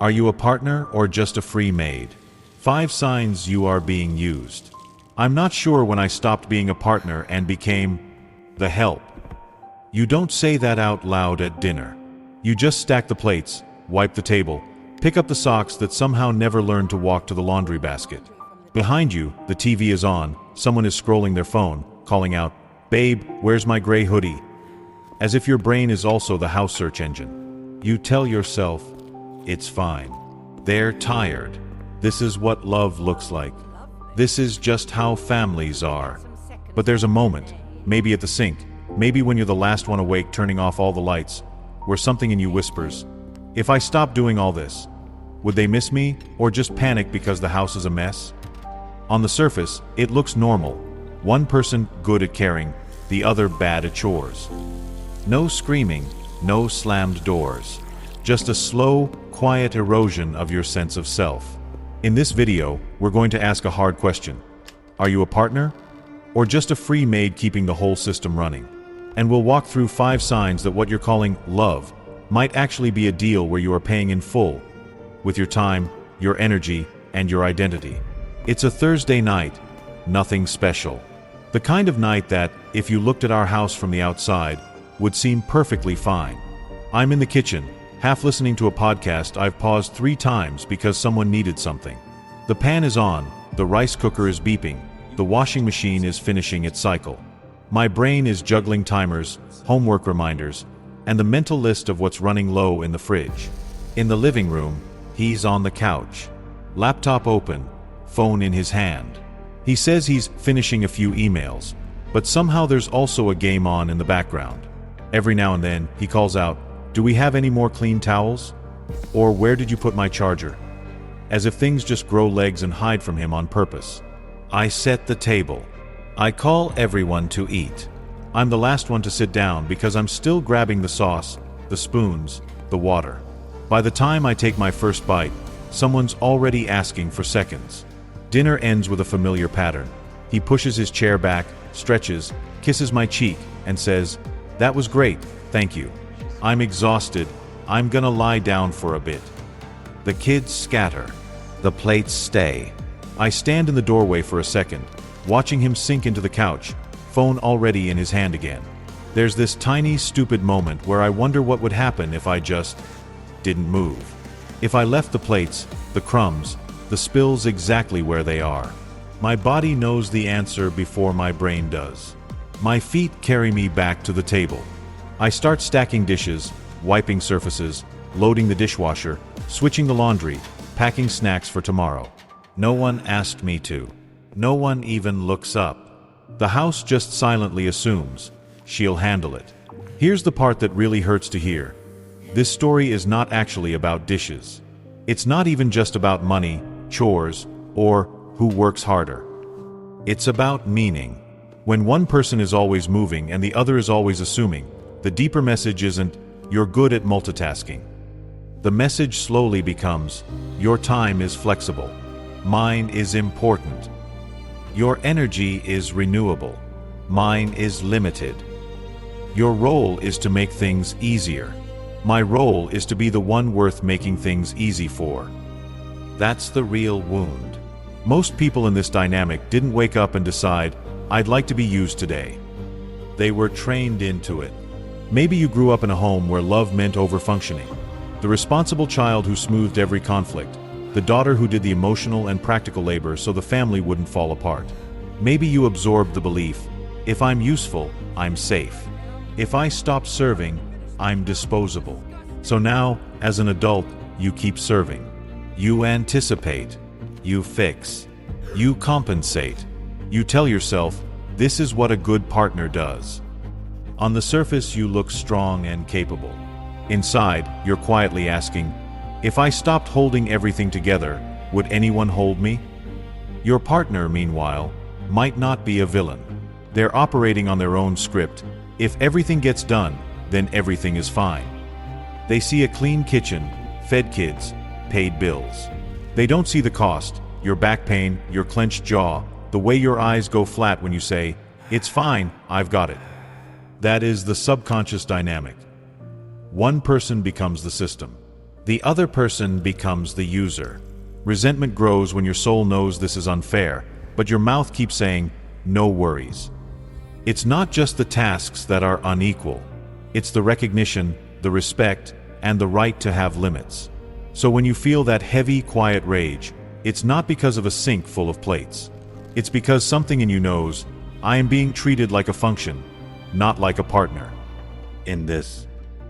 Are you a partner or just a free maid? 5 signs you are being used. I'm not sure when I stopped being a partner and became the help. You don't say that out loud at dinner. You just stack the plates, wipe the table, pick up the socks that somehow never learned to walk to the laundry basket. Behind you, the TV is on, someone is scrolling their phone, calling out, "Babe, where's my gray hoodie?" As if your brain is also the house search engine. You tell yourself, it's fine. They're tired. This is what love looks like. This is just how families are. But there's a moment, maybe at the sink, maybe when you're the last one awake turning off all the lights, where something in you whispers, if I stop doing all this, would they miss me or just panic because the house is a mess? On the surface, it looks normal. One person good at caring, the other bad at chores. No screaming, no slammed doors. Just a slow, quiet erosion of your sense of self. In this video, we're going to ask a hard question. Are you a partner? Or just a free maid keeping the whole system running? And we'll walk through 5 signs that what you're calling love might actually be a deal where you are paying in full, with your time, your energy, and your identity. It's a Thursday night, nothing special. The kind of night that, if you looked at our house from the outside, would seem perfectly fine. I'm in the kitchen, half listening to a podcast I've paused 3 times because someone needed something. The pan is on, the rice cooker is beeping, the washing machine is finishing its cycle. My brain is juggling timers, homework reminders, and the mental list of what's running low in the fridge. In the living room, he's on the couch. Laptop open, phone in his hand. He says he's finishing a few emails, but somehow there's also a game on in the background. Every now and then, he calls out, "Do we have any more clean towels?" Or "Where did you put my charger?" As if things just grow legs and hide from him on purpose. I set the table. I call everyone to eat. I'm the last one to sit down because I'm still grabbing the sauce, the spoons, the water. By the time I take my first bite, someone's already asking for seconds. Dinner ends with a familiar pattern. He pushes his chair back, stretches, kisses my cheek, and says, "That was great, thank you. I'm exhausted. I'm gonna lie down for a bit." The kids scatter. The plates stay. I stand in the doorway for a second, watching him sink into the couch, phone already in his hand again. There's this tiny, stupid moment where I wonder what would happen if I just didn't move. If I left the plates, the crumbs, the spills exactly where they are. My body knows the answer before my brain does. My feet carry me back to the table. I start stacking dishes, wiping surfaces, loading the dishwasher, switching the laundry, packing snacks for tomorrow. No one asked me to. No one even looks up. The house just silently assumes she'll handle it. Here's the part that really hurts to hear. This story is not actually about dishes. It's not even just about money, chores, or who works harder. It's about meaning. When one person is always moving and the other is always assuming, the deeper message isn't, "You're good at multitasking." The message slowly becomes, "Your time is flexible. Mine is important. Your energy is renewable. Mine is limited. Your role is to make things easier. My role is to be the one worth making things easy for." That's the real wound. Most people in this dynamic didn't wake up and decide, "I'd like to be used today." They were trained into it. Maybe you grew up in a home where love meant overfunctioning. The responsible child who smoothed every conflict. The daughter who did the emotional and practical labor so the family wouldn't fall apart. Maybe you absorbed the belief, if I'm useful, I'm safe. If I stop serving, I'm disposable. So now, as an adult, you keep serving. You anticipate. You fix. You compensate. You tell yourself, this is what a good partner does. On the surface, you look strong and capable. Inside, you're quietly asking, if I stopped holding everything together, would anyone hold me? Your partner, meanwhile, might not be a villain. They're operating on their own script. If everything gets done, then everything is fine. They see a clean kitchen, fed kids, paid bills. They don't see the cost, your back pain, your clenched jaw, the way your eyes go flat when you say, "It's fine, I've got it." That is the subconscious dynamic. One person becomes the system. The other person becomes the user. Resentment grows when your soul knows this is unfair, but your mouth keeps saying, "No worries." It's not just the tasks that are unequal. It's the recognition, the respect, and the right to have limits. So when you feel that heavy, quiet rage, it's not because of a sink full of plates. It's because something in you knows, I am being treated like a function, not like a partner. In this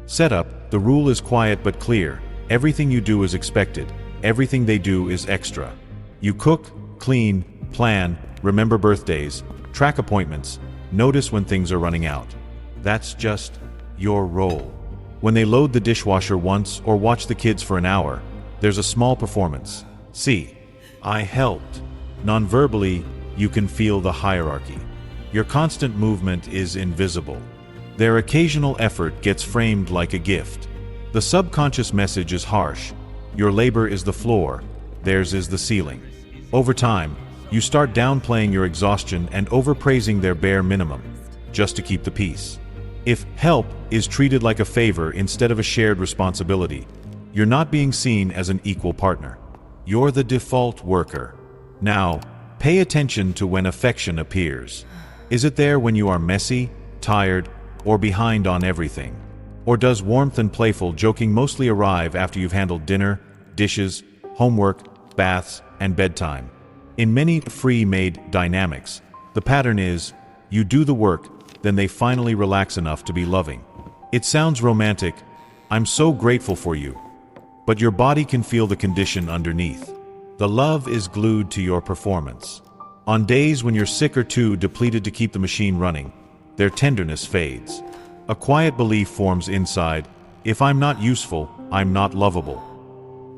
setup, the rule is quiet but clear. Everything you do is expected. Everything they do is extra. You cook, clean, plan, remember birthdays, track appointments, notice when things are running out. That's just your role. When they load the dishwasher once or watch the kids for an hour, there's a small performance. See, I helped. Non-verbally, you can feel the hierarchy. Your constant movement is invisible. Their occasional effort gets framed like a gift. The subconscious message is harsh. Your labor is the floor, theirs is the ceiling. Over time, you start downplaying your exhaustion and overpraising their bare minimum, just to keep the peace. If help is treated like a favor instead of a shared responsibility, you're not being seen as an equal partner. You're the default worker. Now, pay attention to when affection appears. Is it there when you are messy, tired, or behind on everything? Or does warmth and playful joking mostly arrive after you've handled dinner, dishes, homework, baths, and bedtime? In many free Maid dynamics, the pattern is, you do the work, then they finally relax enough to be loving. It sounds romantic, I'm so grateful for you. But your body can feel the condition underneath. The love is glued to your performance. On days when you're sick or too depleted to keep the machine running, their tenderness fades. A quiet belief forms inside, if I'm not useful, I'm not lovable.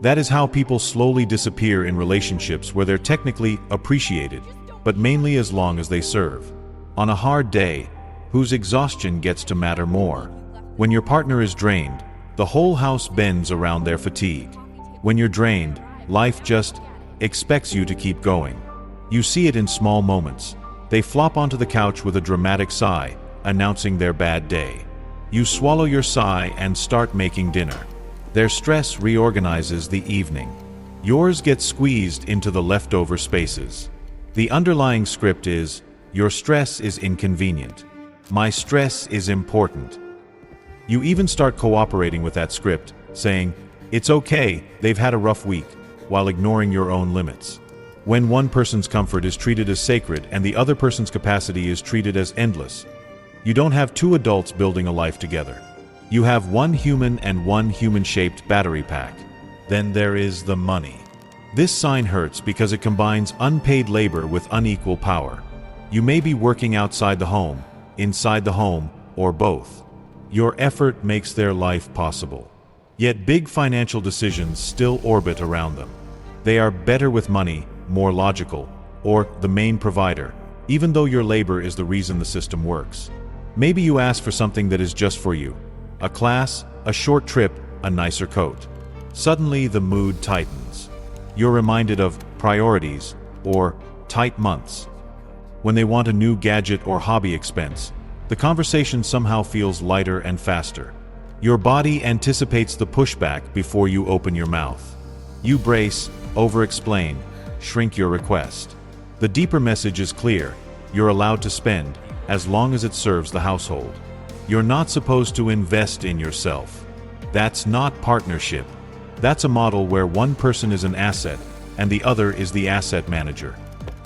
That is how people slowly disappear in relationships where they're technically appreciated, but mainly as long as they serve. On a hard day, whose exhaustion gets to matter more? When your partner is drained, the whole house bends around their fatigue. When you're drained, life just expects you to keep going. You see it in small moments. They flop onto the couch with a dramatic sigh, announcing their bad day. You swallow your sigh and start making dinner. Their stress reorganizes the evening. Yours gets squeezed into the leftover spaces. The underlying script is, your stress is inconvenient. My stress is important. You even start cooperating with that script, saying, it's okay, they've had a rough week, while ignoring your own limits. When one person's comfort is treated as sacred and the other person's capacity is treated as endless, you don't have two adults building a life together. You have one human and one human-shaped battery pack. Then there is the money. This sign hurts because it combines unpaid labor with unequal power. You may be working outside the home, inside the home, or both. Your effort makes their life possible. Yet big financial decisions still orbit around them. They are better with money, more logical, or the main provider, even though your labor is the reason the system works. Maybe you ask for something that is just for you. A class, a short trip, a nicer coat. Suddenly the mood tightens. You're reminded of priorities, or tight months. When they want a new gadget or hobby expense, the conversation somehow feels lighter and faster. Your body anticipates the pushback before you open your mouth. You brace, over-explain, shrink your request. The deeper message is clear. You're allowed to spend, as long as it serves the household. You're not supposed to invest in yourself. That's not partnership. That's a model where one person is an asset, and the other is the asset manager.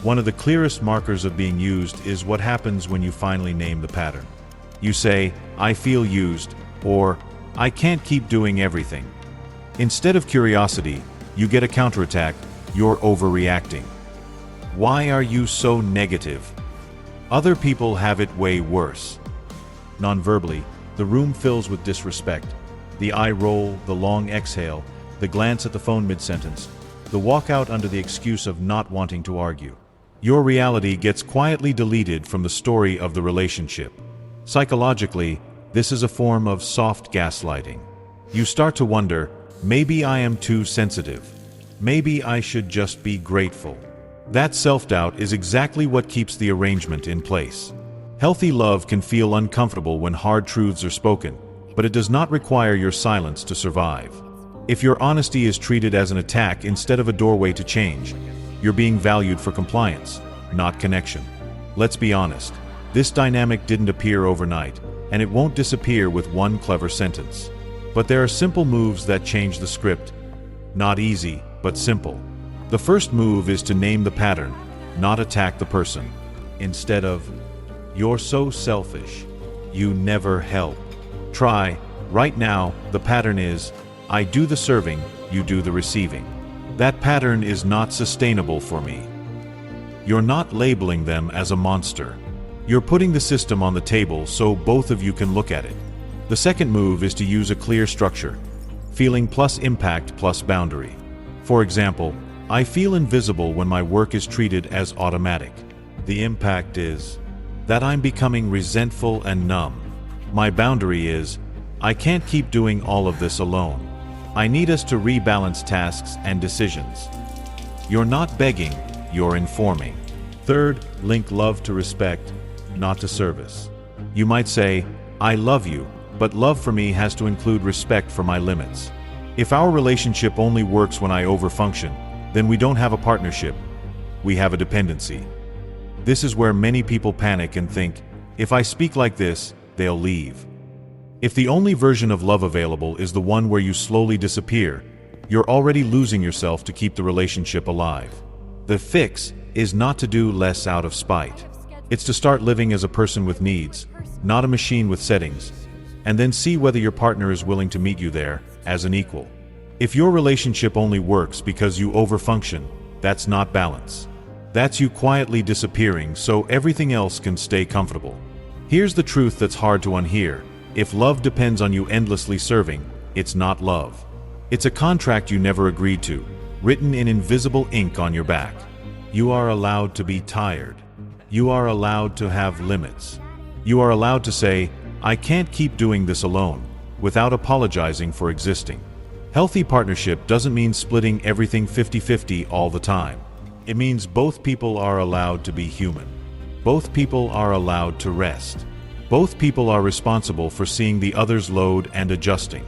One of the clearest markers of being used is what happens when you finally name the pattern. You say, I feel used, or I can't keep doing everything. Instead of curiosity, you get a counterattack, you're overreacting. Why are you so negative? Other people have it way worse. Non-verbally, the room fills with disrespect. The eye roll, the long exhale, the glance at the phone mid-sentence, the walkout under the excuse of not wanting to argue. Your reality gets quietly deleted from the story of the relationship. Psychologically, this is a form of soft gaslighting. You start to wonder, maybe I am too sensitive. Maybe I should just be grateful. That self-doubt is exactly what keeps the arrangement in place. Healthy love can feel uncomfortable when hard truths are spoken, but it does not require your silence to survive. If your honesty is treated as an attack instead of a doorway to change, you're being valued for compliance, not connection. Let's be honest, this dynamic didn't appear overnight, and it won't disappear with one clever sentence. But there are simple moves that change the script. Not easy, but simple. The first move is to name the pattern, not attack the person. Instead of, "You're so selfish. You never help." Try, "Right now, the pattern is, I do the serving, you do the receiving. That pattern is not sustainable for me." You're not labeling them as a monster. You're putting the system on the table so both of you can look at it. The second move is to use a clear structure. Feeling plus impact plus boundary. For example, I feel invisible when my work is treated as automatic. The impact is that I'm becoming resentful and numb. My boundary is, I can't keep doing all of this alone. I need us to rebalance tasks and decisions. You're not begging, you're informing. Third, link love to respect, not to service. You might say, "I love you, but love for me has to include respect for my limits." If our relationship only works when I overfunction, then we don't have a partnership, we have a dependency. This is where many people panic and think, if I speak like this, they'll leave. If the only version of love available is the one where you slowly disappear, you're already losing yourself to keep the relationship alive. The fix is not to do less out of spite. It's to start living as a person with needs, not a machine with settings, and then see whether your partner is willing to meet you there as an equal. If your relationship only works because you overfunction, that's not balance. That's you quietly disappearing so everything else can stay comfortable. Here's the truth that's hard to unhear. If love depends on you endlessly serving, it's not love. It's a contract you never agreed to, written in invisible ink on your back. You are allowed to be tired. You are allowed to have limits. You are allowed to say, "I can't keep doing this alone," without apologizing for existing. Healthy partnership doesn't mean splitting everything 50-50 all the time. It means both people are allowed to be human. Both people are allowed to rest. Both people are responsible for seeing the other's load and adjusting.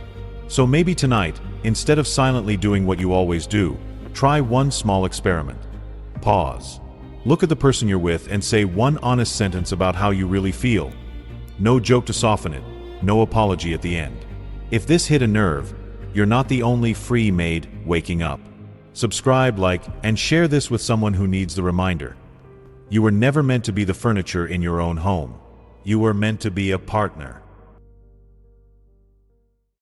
So maybe tonight, instead of silently doing what you always do, try one small experiment. Pause. Look at the person you're with and say one honest sentence about how you really feel. No joke to soften it, no apology at the end. If this hit a nerve, you're not the only free maid waking up. Subscribe, like, and share this with someone who needs the reminder. You were never meant to be the furniture in your own home. You were meant to be a partner.